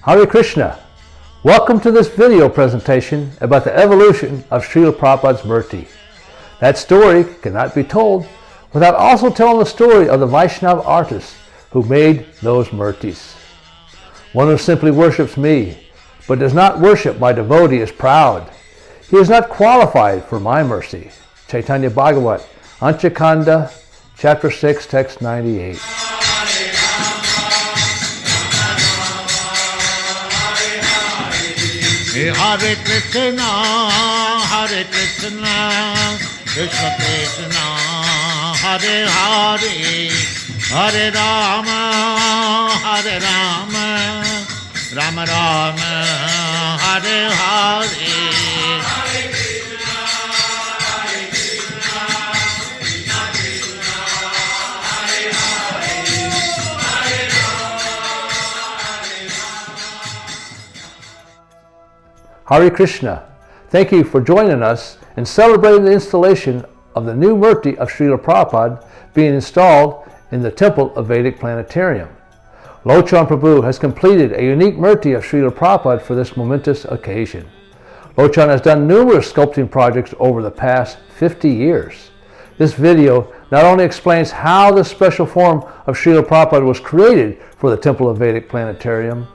Hare Krishna. Welcome to this video presentation about the evolution of Srila Prabhupada's Murti. That story cannot be told without also telling the story of the Vaishnava artists who made those Murtis. One who simply worships me, but does not worship my devotee is proud. He is not qualified for my mercy. Chaitanya Bhagavat, Anchakanda, Chapter 6, Text 98. Hare Krishna, Krishna Krishna, Hare Hare, Hare Rama, Rama Rama, Hare Hare. Hare Krishna. Thank you for joining us in celebrating the installation of the new Murti of Srila Prabhupada being installed in the Temple of Vedic Planetarium. Lochan Prabhu has completed a unique Murti of Srila Prabhupada for this momentous occasion. Lochan has done numerous sculpting projects over the past 50 years. This video not only explains how this special form of Srila Prabhupada was created for the Temple of Vedic Planetarium,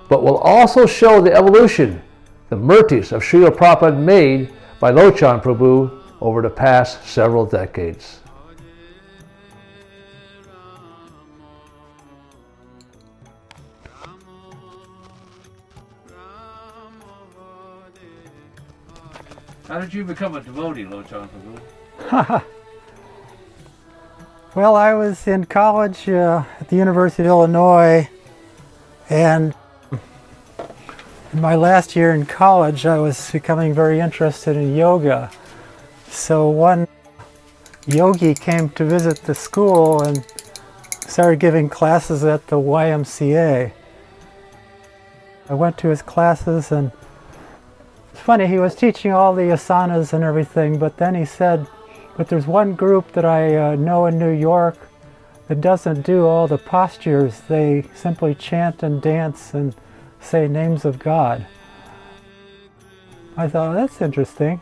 but will also show the evolution the Murtis of Srila Prabhupada made by Lochan Prabhu over the past several decades. How did you become a devotee, Lochan Prabhu? Well, I was in college at the University of Illinois, and in my last year in college, I was becoming very interested in yoga. So one yogi came to visit the school and started giving classes at the YMCA. I went to his classes, and it's funny, he was teaching all the asanas and everything, but then he said, but there's one group that I know in New York that doesn't do all the postures. They simply chant and dance and say names of God. I thought, that's interesting.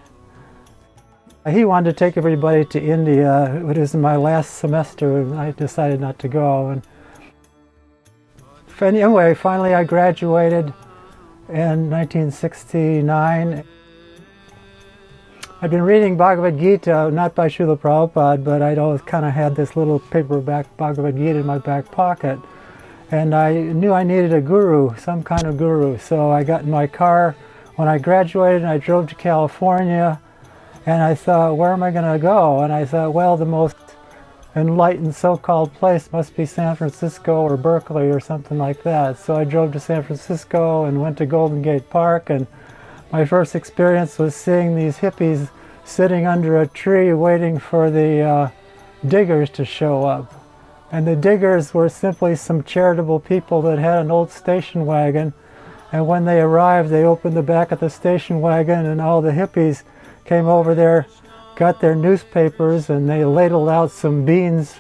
He wanted to take everybody to India. It was in my last semester, and I decided not to go. And anyway, finally I graduated in 1969. I'd been reading Bhagavad Gita, not by Srila Prabhupada, but I'd always kind of had this little paperback Bhagavad Gita in my back pocket. And I knew I needed a guru, some kind of guru. So I got in my car when I graduated and I drove to California, and I thought, where am I going to go? And I thought, well, the most enlightened so-called place must be San Francisco or Berkeley or something like that. So I drove to San Francisco and went to Golden Gate Park, and my first experience was seeing these hippies sitting under a tree waiting for the diggers to show up. And the diggers were simply some charitable people that had an old station wagon, and when they arrived they opened the back of the station wagon and all the hippies came over there, got their newspapers, and they ladled out some beans.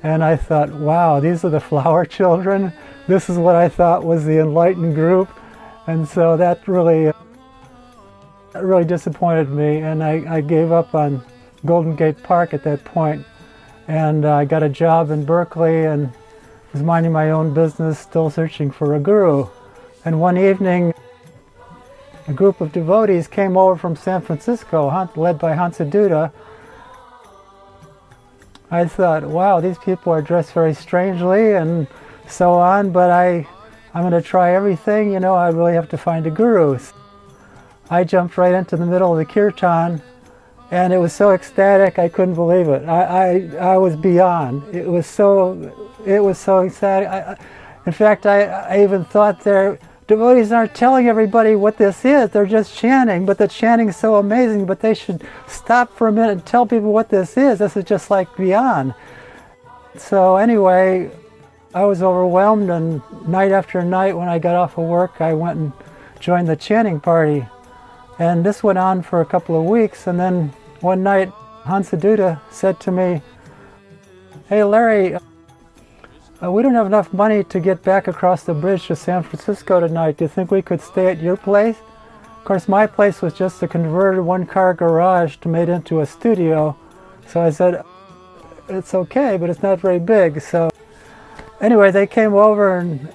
And I thought, wow, these are the flower children? This is what I thought was the enlightened group. And so that really disappointed me, and I gave up on Golden Gate Park at that point. And I got a job in Berkeley and was minding my own business, still searching for a guru. And one evening, a group of devotees came over from San Francisco, led by Hansaduta. I thought, wow, these people are dressed very strangely and so on, but I'm going to try everything, I really have to find a guru. I jumped right into the middle of the kirtan, and it was so ecstatic I couldn't believe it. I was beyond. It was so ecstatic. In fact, I even thought their devotees aren't telling everybody what this is. They're just chanting, but the chanting's so amazing, but they should stop for a minute and tell people what this is. This is just like beyond. So anyway, I was overwhelmed, and night after night when I got off of work, I went and joined the chanting party. And this went on for a couple of weeks, and then one night Hansaduta said to me, "Hey Larry, we don't have enough money to get back across the bridge to San Francisco tonight. Do you think we could stay at your place? Of course, my place was just a converted one-car garage made into a studio. So I said, it's okay, but it's not very big. So anyway, they came over and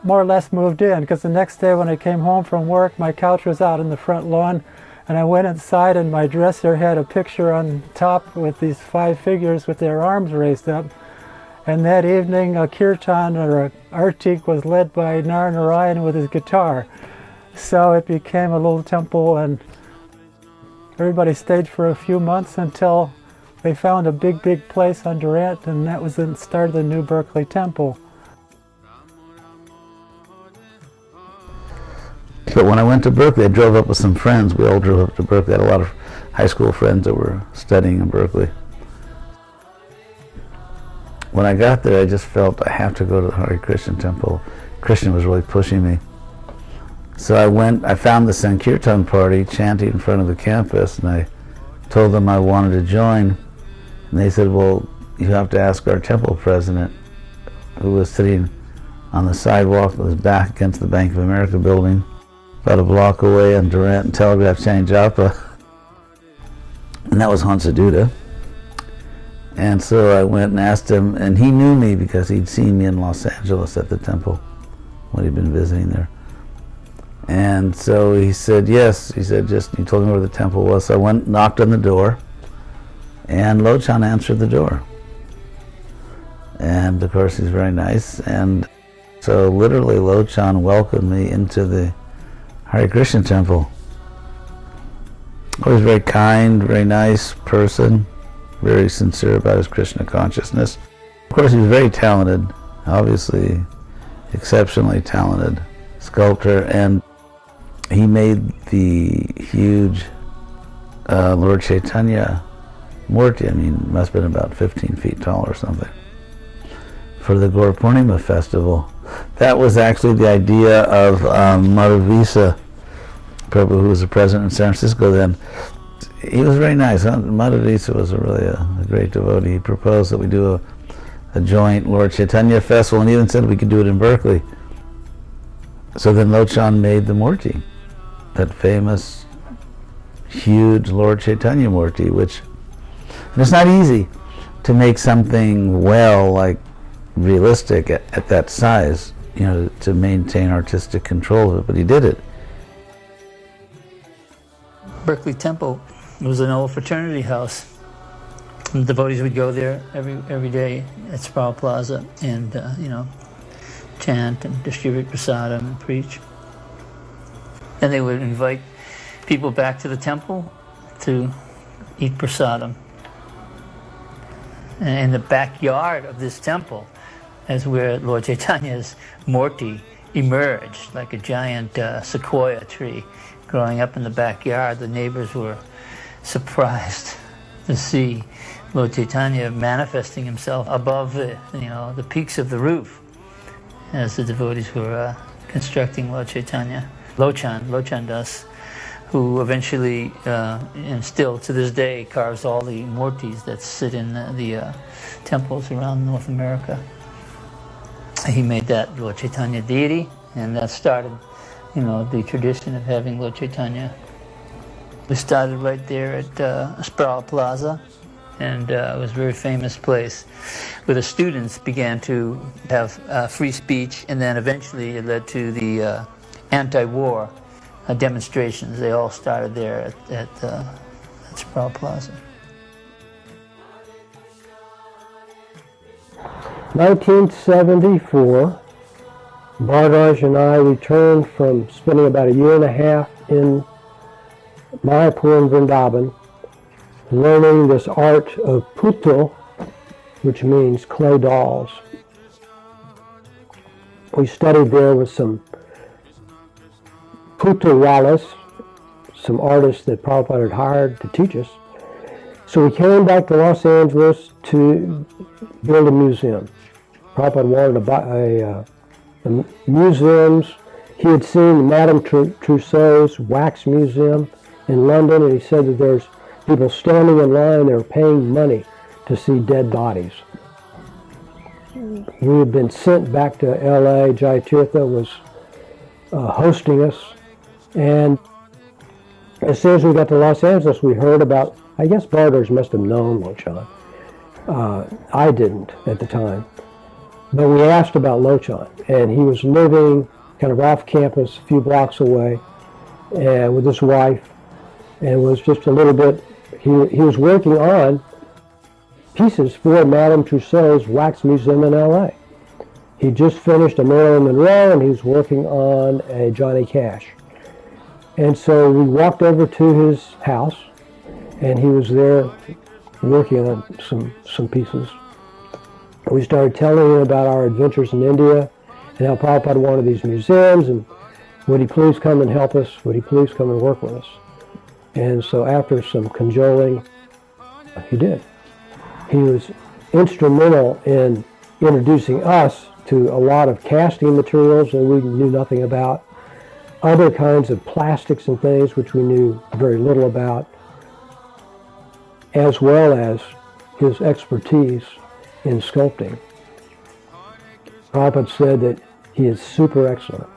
more or less moved in, because the next day when I came home from work, my couch was out in the front lawn, and I went inside and my dresser had a picture on top with these 5 figures with their arms raised up. And that evening, a kirtan or a artik was led by Narayan with his guitar. So it became a little temple, and everybody stayed for a few months until they found a big place on Durant, and that was the start of the New Berkeley Temple. But when I went to Berkeley, I drove up with some friends. We all drove up to Berkeley. I had a lot of high school friends that were studying in Berkeley. When I got there, I just felt I have to go to the Hare Krishna temple. Krishna was really pushing me. So I found the Sankirtan party chanting in front of the campus, and I told them I wanted to join. And they said, well, you have to ask our temple president, who was sitting on the sidewalk with his back against the Bank of America building, about a block away on Durant and Telegraph Chain Japa. And that was Hansaduda. And so I went and asked him, and he knew me because he'd seen me in Los Angeles at the temple when he'd been visiting there. And so he said, yes. He said, he told me where the temple was. So I went, knocked on the door, and Lochan answered the door. And of course, he's very nice. And so literally, Lochan welcomed me into the Hare Krishna temple. He was a very kind, very nice person, very sincere about his Krishna consciousness. Of course, he was very talented, obviously exceptionally talented sculptor, and he made the huge Lord Chaitanya Murti. I mean, it must have been about 15 feet tall or something, for the Gaur Purnima festival. That was actually the idea of Madudvisa Prabhu, who was the president in San Francisco then. He was very nice. Madudvisa was really a great devotee. He proposed that we do a joint Lord Chaitanya festival, and even said we could do it in Berkeley. So then Lochan made the Murti, that famous, huge Lord Chaitanya Murti, and it's not easy to make something like realistic at that size, to maintain artistic control of it, but he did it. Berkeley Temple was an old fraternity house. And the devotees would go there every day at Sproul Plaza and chant and distribute prasadam and preach. And they would invite people back to the temple to eat prasadam. And in the backyard of this temple is where Lord Chaitanya's Murti emerged, like a giant sequoia tree growing up in the backyard. The neighbors were surprised to see Lord Chaitanya manifesting himself above the peaks of the roof as the devotees were constructing Lord Chaitanya. Lochan Das, who eventually, and still to this day, carves all the murtis that sit in the temples around North America. He made that Lord Chaitanya deity, and that started, the tradition of having Lord Chaitanya. We started right there at Sproul Plaza, and it was a very famous place where the students began to have free speech, and then eventually it led to the anti-war demonstrations. They all started there at Sproul Plaza. 1974, Bhardaraj and I returned from spending about a year and a half in Mayapura and Vrindavan, learning this art of putul, which means clay dolls. We studied there with some putulwalas, some artists that Prabhupada had hired to teach us. So we came back to Los Angeles to build a museum. Prabhupada wanted to buy the museums. He had seen Madame Tussauds wax museum in London, and he said that there's people standing in line, they're paying money to see dead bodies. we had been sent back to LA. Jai Tirtha was hosting us, and as soon as we got to Los Angeles, we heard about, I guess Barders must have known Lochan. I didn't at the time, but we asked about Lochan, and he was living kind of off campus, a few blocks away, and with his wife, and was just a little bit, he was working on pieces for Madame Tussauds Wax Museum in LA. He just finished a Marilyn Monroe, and he was working on a Johnny Cash. And so we walked over to his house, and he was there working on some pieces. We started telling him about our adventures in India, and how Prabhupada wanted these museums, and would he please come and help us? Would he please come and work with us? And so after some cajoling, he did. He was instrumental in introducing us to a lot of casting materials that we knew nothing about, other kinds of plastics and things which we knew very little about, as well as his expertise in sculpting. Prabhupada said that he is super excellent.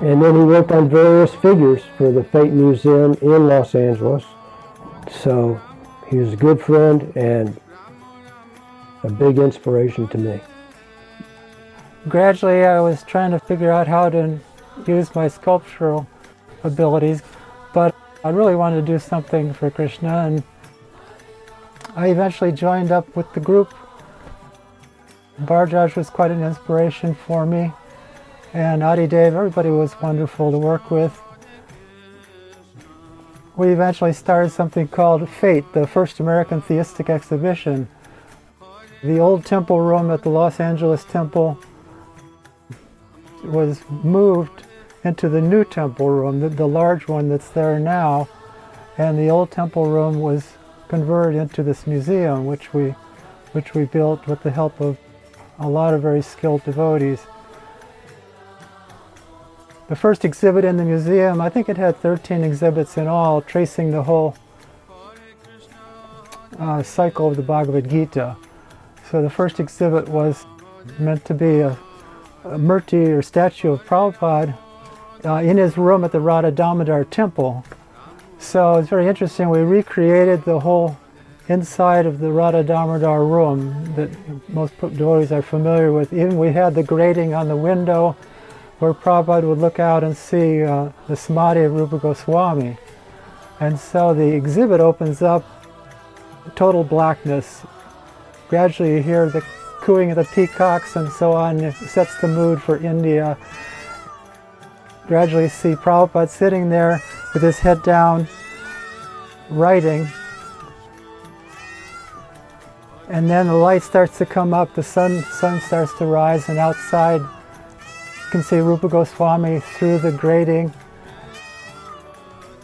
And then he worked on various figures for the Fate Museum in Los Angeles. So he was a good friend and a big inspiration to me. Gradually, I was trying to figure out how to use my sculptural abilities, but I really wanted to do something for Krishna, and I eventually joined up with the group. Bharjaj was quite an inspiration for me, and Adideva, everybody was wonderful to work with. We eventually started something called Fate, the first American theistic exhibition. The old temple room at the Los Angeles Temple was moved into the new temple room, the large one that's there now, and the old temple room was converted into this museum, which we built with the help of a lot of very skilled devotees. The first exhibit in the museum, I think it had 13 exhibits in all, tracing the whole cycle of the Bhagavad Gita. So the first exhibit was meant to be a murti or statue of Prabhupada in his room at the Radha Damodar temple. So it's very interesting. We recreated the whole inside of the Radha Damodar room that most devotees are familiar with. Even we had the grating on the window where Prabhupada would look out and see the samadhi of Rupa Goswami. And so the exhibit opens up, total blackness. Gradually you hear the cooing of the peacocks and so on. It sets the mood for India. Gradually see Prabhupada sitting there with his head down, writing. And then the light starts to come up, the sun starts to rise, and outside you can see Rupa Goswami through the grating.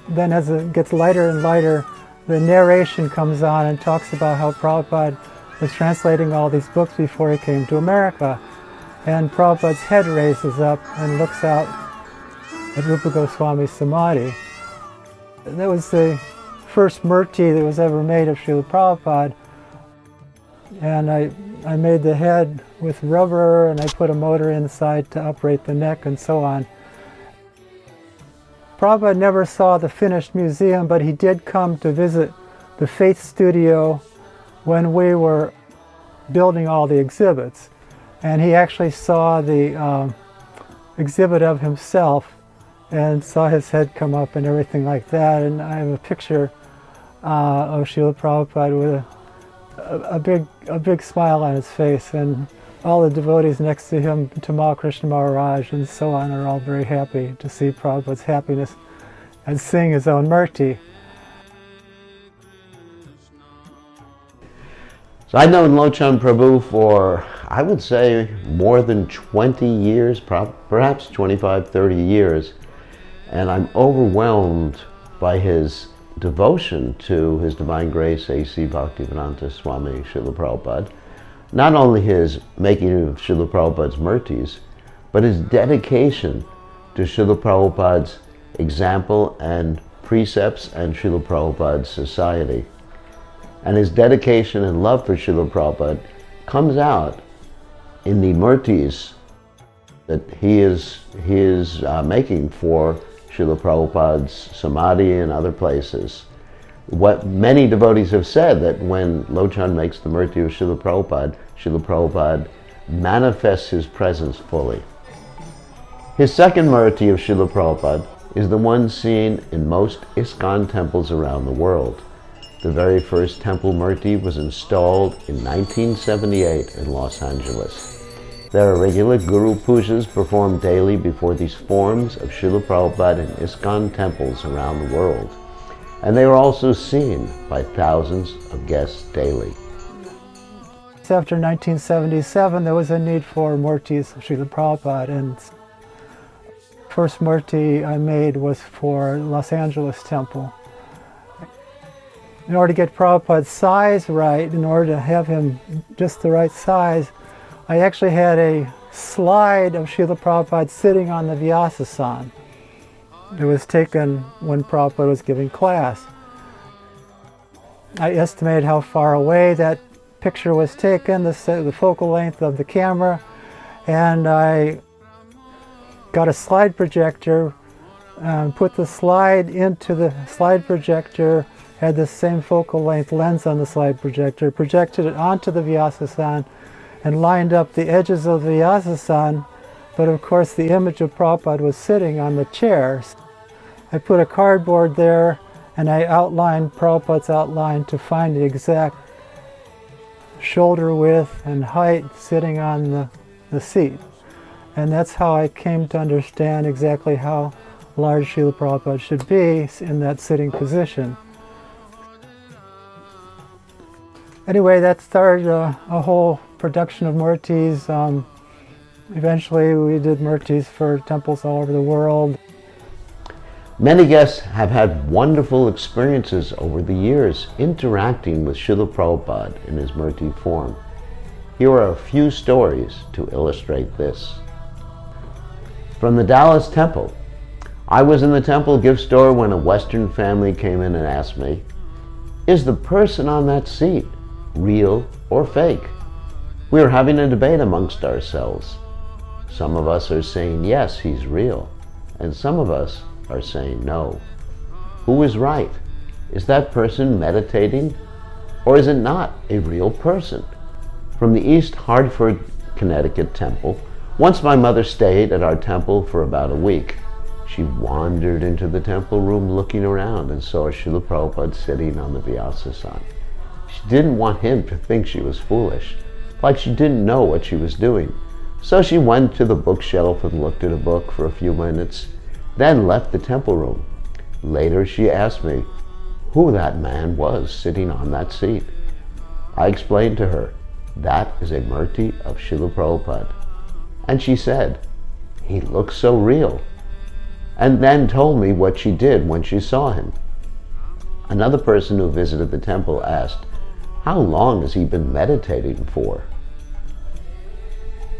Then as it gets lighter and lighter, the narration comes on and talks about how Prabhupada was translating all these books before he came to America. And Prabhupada's head raises up and looks out at Rupa Goswami's samadhi. And that was the first murti that was ever made of Srila Prabhupada. And I made the head with rubber, and I put a motor inside to operate the neck and so on. Prabhupada never saw the finished museum, but he did come to visit the Faith Studio when we were building all the exhibits. And he actually saw the exhibit of himself and saw his head come up and everything like that. And I have a picture of Srila Prabhupada with a big smile on his face, and all the devotees next to him, Tamal Krishna Maharaj and so on, are all very happy to see Prabhupada's happiness and sing his own murti. So I've known Lochan Prabhu for, I would say, more than 20 years, perhaps 25, 30 years. And I'm overwhelmed by his devotion to His Divine Grace A.C. Bhaktivedanta Swami Srila Prabhupada. Not only his making of Srila Prabhupada's murtis, but his dedication to Srila Prabhupada's example and precepts and Srila Prabhupada's society. And his dedication and love for Srila Prabhupada comes out in the murtis that he is making for Srila Prabhupada's samadhi and other places. What many devotees have said, that when Lochan makes the murti of Srila Prabhupada manifests his presence fully. His second murti of Srila Prabhupada is the one seen in most ISKCON temples around the world. The very first temple murti was installed in 1978 in Los Angeles. There are regular guru pujas performed daily before these forms of Srila Prabhupada in ISKCON temples around the world. And they are also seen by thousands of guests daily. After 1977, there was a need for murtis of Srila Prabhupada, and first murti I made was for Los Angeles temple. In order to get Prabhupada's size right, in order to have him just the right size, I actually had a slide of Srila Prabhupada sitting on the Vyasasana. It was taken when Prabhupada was giving class. I estimated how far away that picture was taken, the focal length of the camera, and I got a slide projector, put the slide into the slide projector, had the same focal length lens on the slide projector, projected it onto the Vyasasana, and lined up the edges of the Vyasasana, but of course the image of Prabhupada was sitting on the chair. I put a cardboard there and I outlined Prabhupada's outline to find the exact shoulder width and height sitting on the seat. And that's how I came to understand exactly how large Srila Prabhupada should be in that sitting position. Anyway, that started a whole production of murtis. Eventually we did murtis for temples all over the world. Many guests have had wonderful experiences over the years interacting with Srila Prabhupada in his murti form. Here are a few stories to illustrate this. From the Dallas temple. I was in the temple gift store when a Western family came in and asked me, "Is the person on that seat real or fake?" We were having a debate amongst ourselves. Some of us are saying, yes, he's real, and some of us are saying no. Who is right? Is that person meditating, or is it not a real person? From the East Hartford, Connecticut temple, once my mother stayed at our temple for about a week. She wandered into the temple room looking around and saw Srila Prabhupada sitting on the Vyasasana. She didn't want him to think she was foolish, like she didn't know what she was doing. So she went to the bookshelf and looked at a book for a few minutes, then left the temple room. Later she asked me who that man was sitting on that seat. I explained to her, that is a murti of Srila Prabhupada. And she said, he looks so real. And then told me what she did when she saw him. Another person who visited the temple asked, how long has he been meditating for?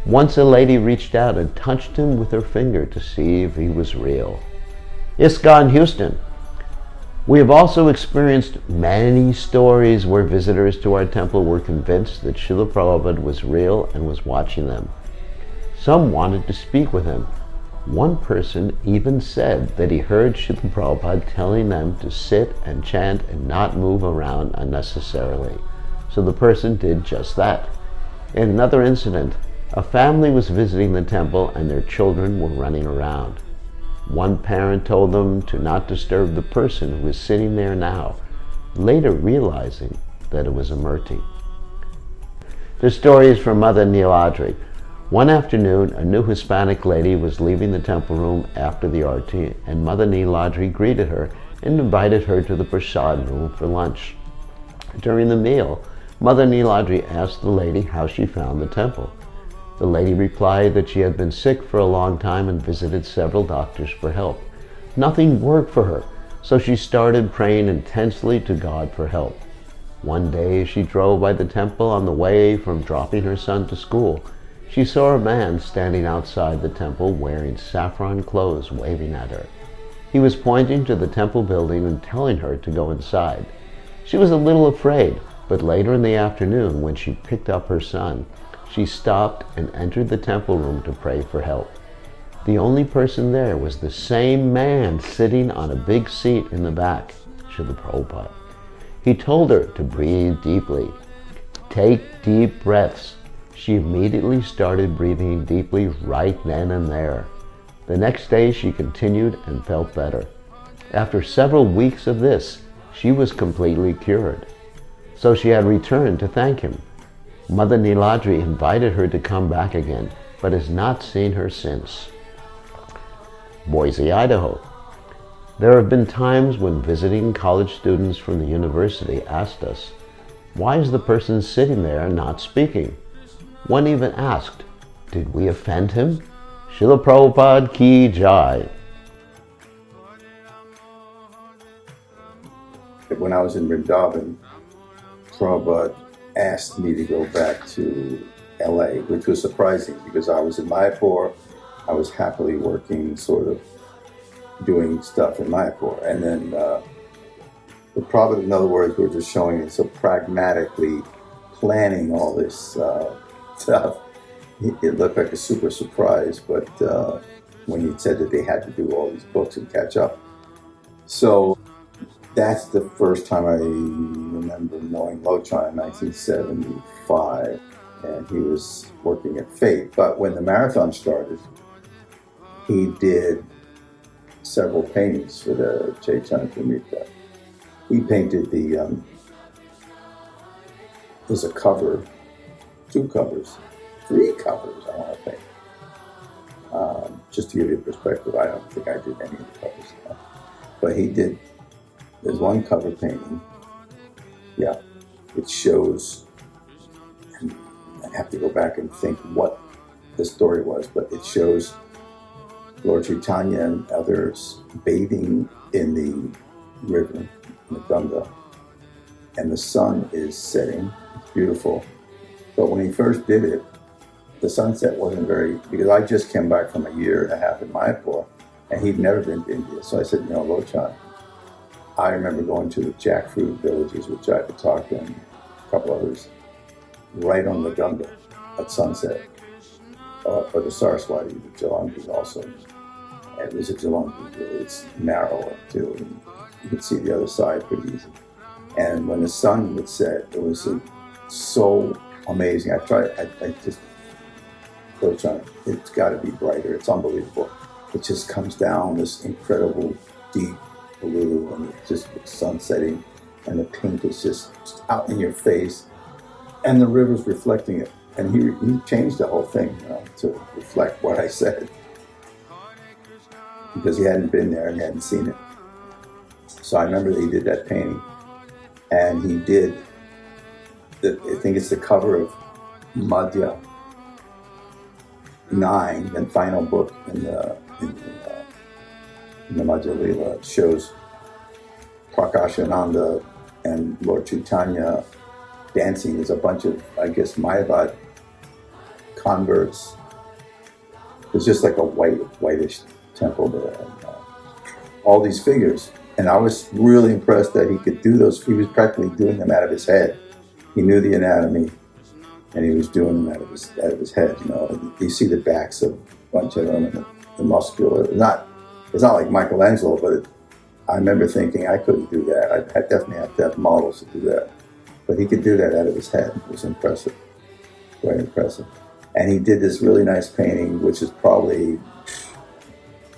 Once a lady reached out and touched him with her finger to see if he was real. ISKCON Houston. We have also experienced many stories where visitors to our temple were convinced that Srila Prabhupada was real and was watching them. Some wanted to speak with him. One person even said that he heard Srila Prabhupada telling them to sit and chant and not move around unnecessarily. So the person did just that. In another incident, a family was visiting the temple and their children were running around. One parent told them to not disturb the person who was sitting there now, later realizing that it was a murti. The story is from Mother Niladri. One afternoon, a new Hispanic lady was leaving the temple room after the arti, and Mother Niladri greeted her and invited her to the prasad room for lunch. During the meal, Mother Niladri asked the lady how she found the temple. The lady replied that she had been sick for a long time and visited several doctors for help. Nothing worked for her, so she started praying intensely to God for help. One day, as she drove by the temple on the way from dropping her son to school, she saw a man standing outside the temple wearing saffron clothes, waving at her. He was pointing to the temple building and telling her to go inside. She was a little afraid, But later in the afternoon, when she picked up her son, she stopped and entered the temple room to pray for help. The only person there was the same man sitting on a big seat in the back, Srila Prabhupada. He told her to breathe deeply. Take deep breaths. She immediately started breathing deeply right then and there. The next day she continued and felt better. After several weeks of this, she was completely cured. So she had returned to thank him. Mother Niladri invited her to come back again, but has not seen her since. Boise, Idaho. There have been times when visiting college students from the university asked us, why is the person sitting there not speaking? One even asked, did we offend him? Srila Prabhupada ki jai. When I was in Vrindavan, Prabhupada asked me to go back to LA, which was surprising because I was in Mayapura. I was happily working, sort of doing stuff in Mayapura. And then the Prabhupada, in other words, were just showing me so pragmatically planning all this stuff. It looked like a super surprise, but when he said that they had to do all these books and catch up. So that's the first time I remember knowing Lochan in 1975, and he was working at Fate. But when the marathon started, he did several paintings for the Chaitanya Pramita. He painted there's a cover, 2 covers, 3 covers I want to paint. Just to give you a perspective, I don't think I did any of the covers. But he did, there's one cover painting, yeah, it shows, and I have to go back and think what the story was, but it shows Lord Chaitanya and others bathing in the river, in the Ganga, and the sun is setting. It's beautiful. But when he first did it, the sunset wasn't very, because I just came back from a year and a half in Mayapura, and he'd never been to India. So I said, you know, Lochan, I remember going to the jackfruit villages, which I had talked to, and a couple others, right on the Ganga at sunset, or the Saraswati, the Jalangi also. And it was a Jalangi, it's narrower too, and you could see the other side pretty easy. And when the sun would set, it was so amazing. I just, Lochan, it's got to be brighter. It's unbelievable. It just comes down this incredible deep blue, and it's just the sun setting, and the pink is just out in your face, and the river's reflecting it. And he changed the whole thing, you know, to reflect what I said, because he hadn't been there and he hadn't seen it. So I remember that he did that painting, and he did, I think it's the cover of Madhya 9, the final book in the Madhya Lila. It shows Prakashananda and Lord Chaitanya dancing. There's a bunch of, I guess, Mayavad converts. It's just like a whitish temple there, and all these figures. And I was really impressed that he could do those. He was practically doing them out of his head. He knew the anatomy, and he was doing them out of his head. You know, and you see the backs of a bunch of them, and the muscular. It's not like Michelangelo, but I remember thinking I couldn't do that. I definitely have to have models to do that. But he could do that out of his head. It was impressive, very impressive. And he did this really nice painting, which is probably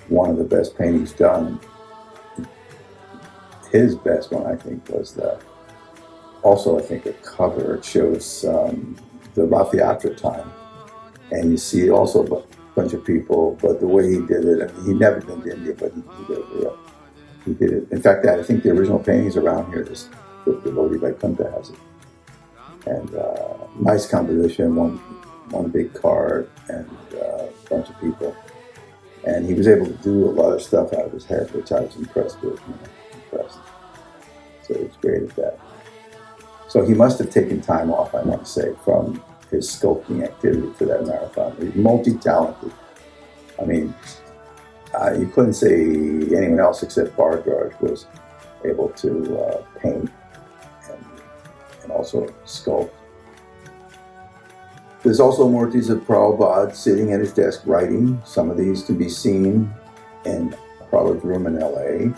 one of the best paintings done. His best one, I think, was also I think a cover. It shows the Rath Yatra time, and you see also a bunch of people. But the way he did it, I mean, he'd never been to India, but he did it. In fact, I think the original paintings around here, the devotee by Kunta has it, and nice composition. One big card and a bunch of people, and he was able to do a lot of stuff out of his head, which I was impressed with. You know, so he was great at that. So he must have taken time off, I want to say, from his sculpting activity for that marathon. He's multi-talented. I mean, you couldn't say anyone else except Bhargava was able to paint can also sculpt. There's also murtis of Prabhupada sitting at his desk writing. Some of these can be seen in Prabhupada's room in LA,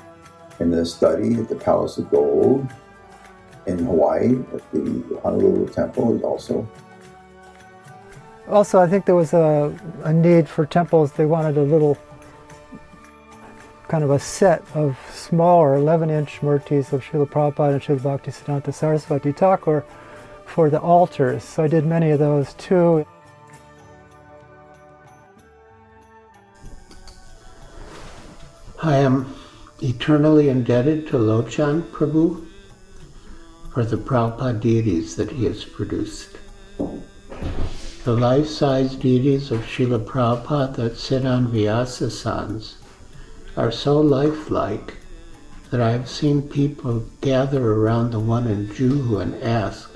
in the study at the Palace of Gold, in Hawaii at the Honolulu Temple is also. Also, I think there was a need for temples. They wanted a little kind of a set of smaller 11-inch murtis of Srila Prabhupada and Srila Bhaktisiddhanta Saraswati Thakur for the altars. So I did many of those too. I am eternally indebted to Lochan Prabhu for the Prabhupada deities that he has produced. The life-size deities of Srila Prabhupada that sit on Vyasasans are so lifelike that I have seen people gather around the one in Juhu and ask,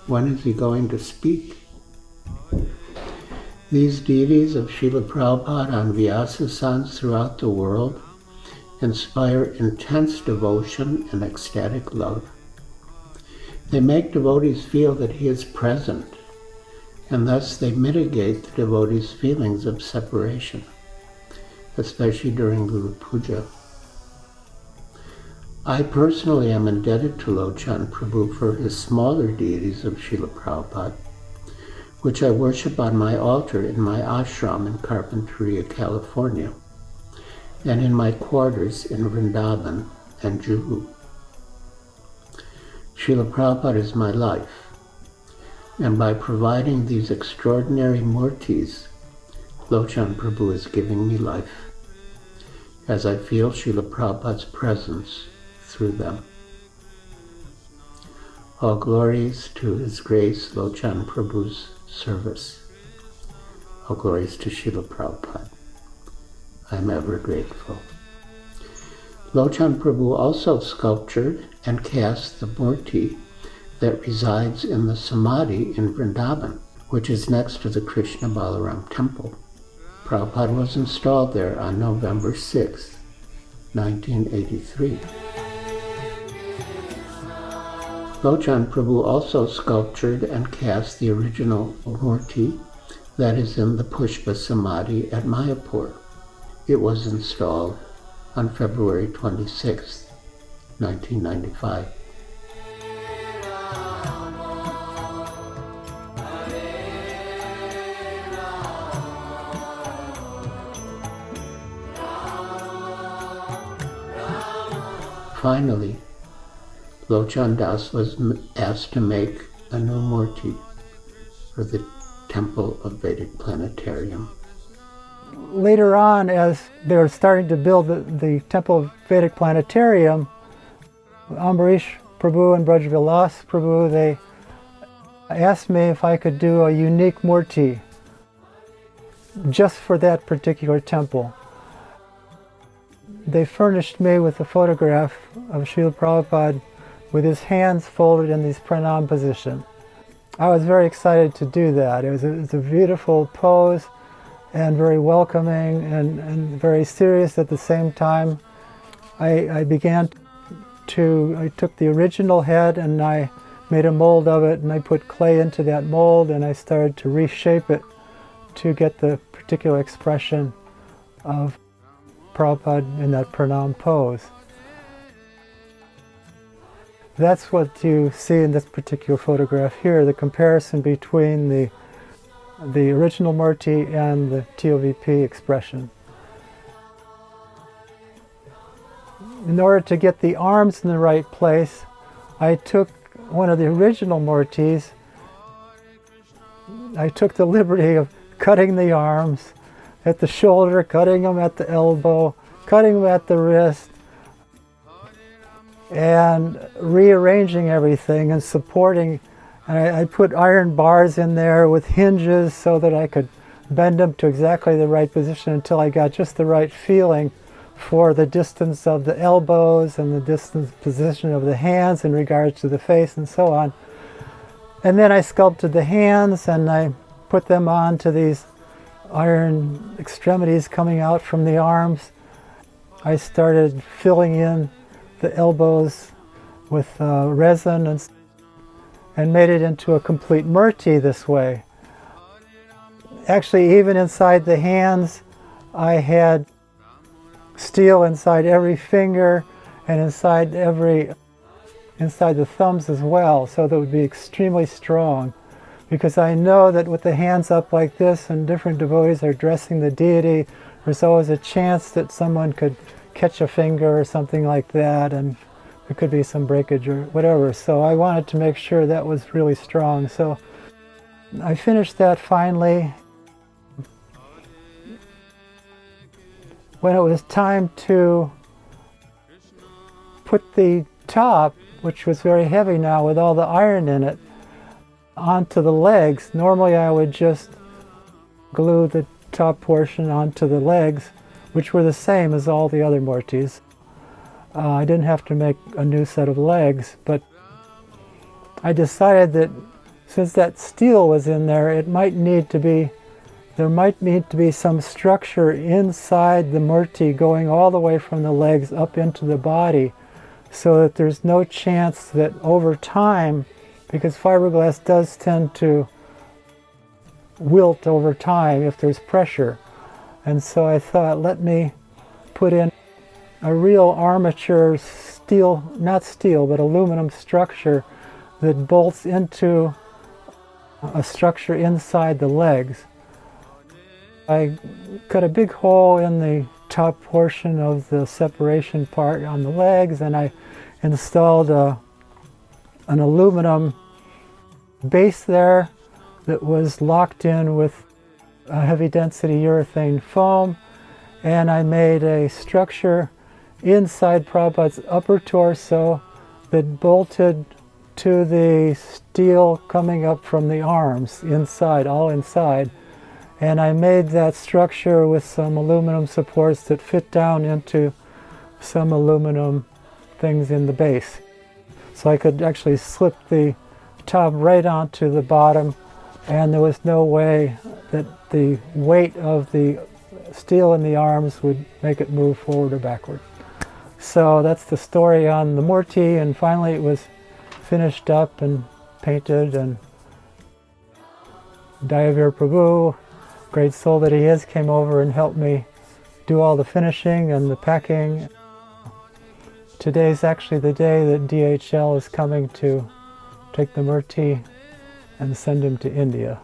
when is he going to speak? These deities of Srila Prabhupada on Vyasasans throughout the world inspire intense devotion and ecstatic love. They make devotees feel that he is present, and thus they mitigate the devotees' feelings of separation, especially during Guru Puja. I personally am indebted to Lochan Prabhu for his smaller deities of Srila Prabhupada, which I worship on my altar in my ashram in Carpinteria, California, and in my quarters in Vrindavan and Juhu. Srila Prabhupada is my life, and by providing these extraordinary murtis, Lochan Prabhu is giving me life, as I feel Srila Prabhupada's presence through them. All glories to His Grace Lochan Prabhu's service. All glories to Srila Prabhupada. I am ever grateful. Lochan Prabhu also sculptured and cast the murti that resides in the samadhi in Vrindavan, which is next to the Krishna Balaram temple. Prabhupada was installed there on November 6, 1983. Lochan Prabhu also sculptured and cast the original murti that is in the Pushpa Samadhi at Mayapura. It was installed on February 26, 1995. Finally, Lochan Das was asked to make a new murti for the Temple of Vedic Planetarium. Later on, as they were starting to build the Temple of Vedic Planetarium, Ambarish Prabhu and Brajvilas Prabhu, they asked me if I could do a unique murti just for that particular temple. They furnished me with a photograph of Srila Prabhupada with his hands folded in this pranam position. I was very excited to do that. It was a beautiful pose and very welcoming and very serious at the same time. I took the original head and I made a mold of it, and I put clay into that mold, and I started to reshape it to get the particular expression of Prabhupada in that pranam pose. That's what you see in this particular photograph here, the comparison between the original murti and the TOVP expression. In order to get the arms in the right place, I took one of the original murtis. I took the liberty of cutting the arms at the shoulder, cutting them at the elbow, cutting them at the wrist, and rearranging everything and supporting. And I put iron bars in there with hinges so that I could bend them to exactly the right position until I got just the right feeling for the distance of the elbows and the distance position of the hands in regards to the face and so on. And then I sculpted the hands and I put them onto these iron extremities coming out from the arms. I started filling in the elbows with resin, and made it into a complete murti this way. Actually, even inside the hands, I had steel inside every finger and inside the thumbs as well, so that it would be extremely strong. Because I know that with the hands up like this and different devotees are addressing the deity, there's always a chance that someone could catch a finger or something like that, and there could be some breakage or whatever. So I wanted to make sure that was really strong. So I finished that finally. When it was time to put the top, which was very heavy now with all the iron in it, onto the legs, normally I would just glue the top portion onto the legs, which were the same as all the other murtis. I didn't have to make a new set of legs, but I decided that since that steel was in there, there might need to be some structure inside the murti going all the way from the legs up into the body, so that there's no chance that over time, because fiberglass does tend to wilt over time if there's pressure. And so I thought, let me put in a real armature steel, not steel, but aluminum structure that bolts into a structure inside the legs. I cut a big hole in the top portion of the separation part on the legs, and I installed an aluminum base there that was locked in with a heavy density urethane foam, and I made a structure inside Prabhupada's upper torso that bolted to the steel coming up from the arms inside, all inside. And I made that structure with some aluminum supports that fit down into some aluminum things in the base. So I could actually slip the top right onto the bottom, and there was no way that the weight of the steel in the arms would make it move forward or backward. So that's the story on the murti, and finally it was finished up and painted, and Dayavira Prabhu, great soul that he is, came over and helped me do all the finishing and the packing. Today's actually the day that DHL is coming to take the murti and send him to India.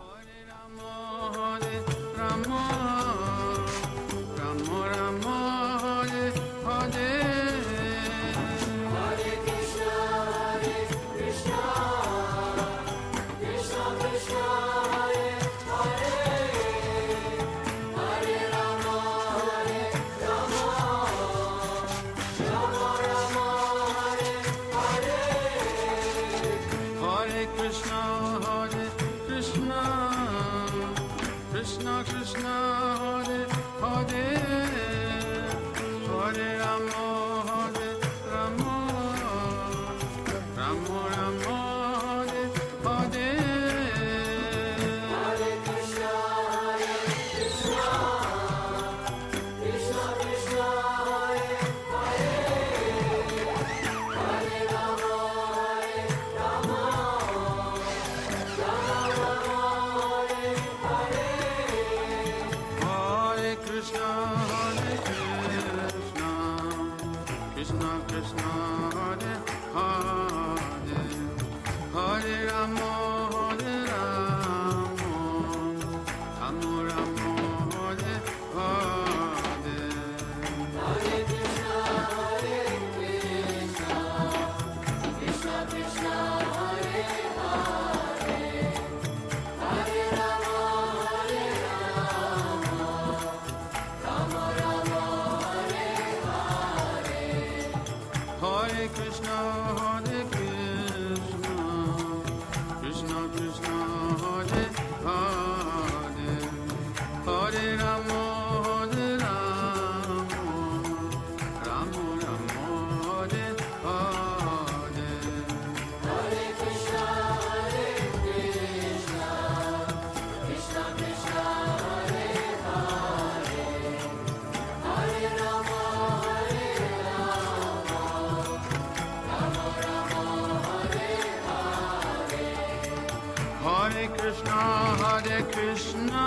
Hare Krishna,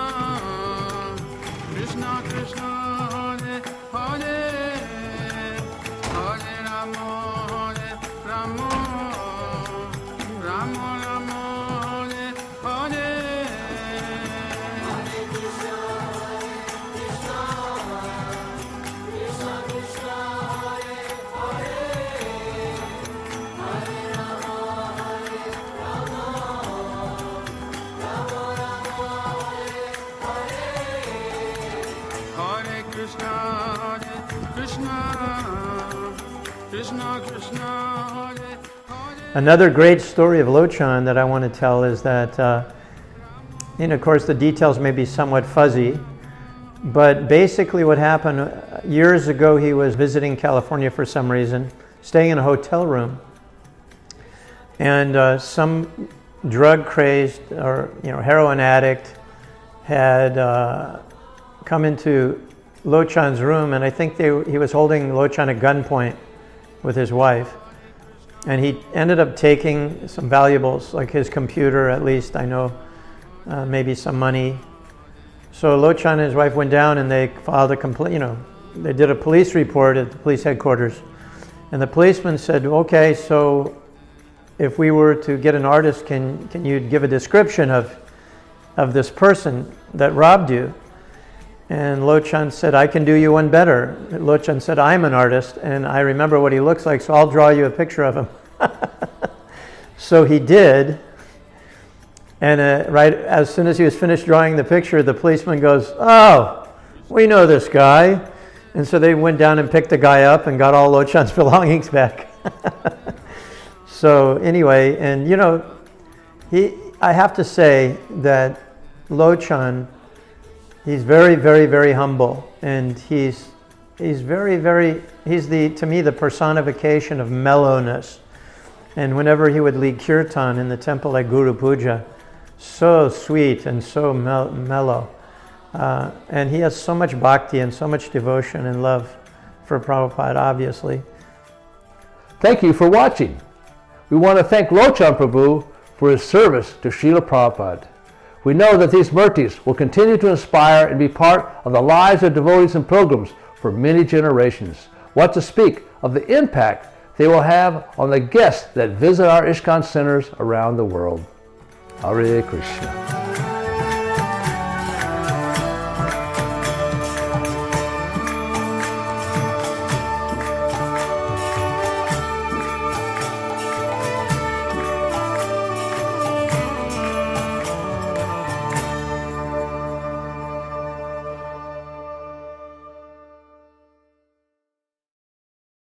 Krishna Krishna, Hare Hare, Hare Rama, Hare Rama, Rama Rama, Hare Hare. Hare Krishna, Krishna, Krishna Krishna, Hare Hare, Hare Rama, Hare Rama, Rama Rama, Hare Hare. Hare Krishna, Krishna, Krishna Krishna, Hare Hare. Another great story of Lochan that I want to tell is that, of course, the details may be somewhat fuzzy, but basically what happened, years ago he was visiting California for some reason, staying in a hotel room, and some drug-crazed or heroin addict had come into Lochan's room, and I think he was holding Lochan at gunpoint with his wife. And he ended up taking some valuables, like his computer, at least I know, maybe some money. So Lochan and his wife went down and they filed a complaint. They did a police report at the police headquarters, and the policeman said, "Okay, so if we were to get an artist, can you give a description of this person that robbed you?" And Lochan said, "I can do you one better." Lochan said, "I'm an artist and I remember what he looks like, so I'll draw you a picture of him." So he did. And right as soon as he was finished drawing the picture, the policeman goes, "Oh, we know this guy." And so they went down and picked the guy up and got all Lochan's belongings back. So anyway, and I have to say that Lochan, he's very, very, very humble, and he's very, very, to me, the personification of mellowness. And whenever he would lead kirtan in the temple at Guru Puja, so sweet and so mellow. And he has so much bhakti and so much devotion and love for Prabhupada, obviously. Thank you for watching. We want to thank Lochan Prabhu for his service to Srila Prabhupada. We know that these murtis will continue to inspire and be part of the lives of devotees and pilgrims for many generations. What to speak of the impact they will have on the guests that visit our ISKCON centers around the world. Hare Krishna.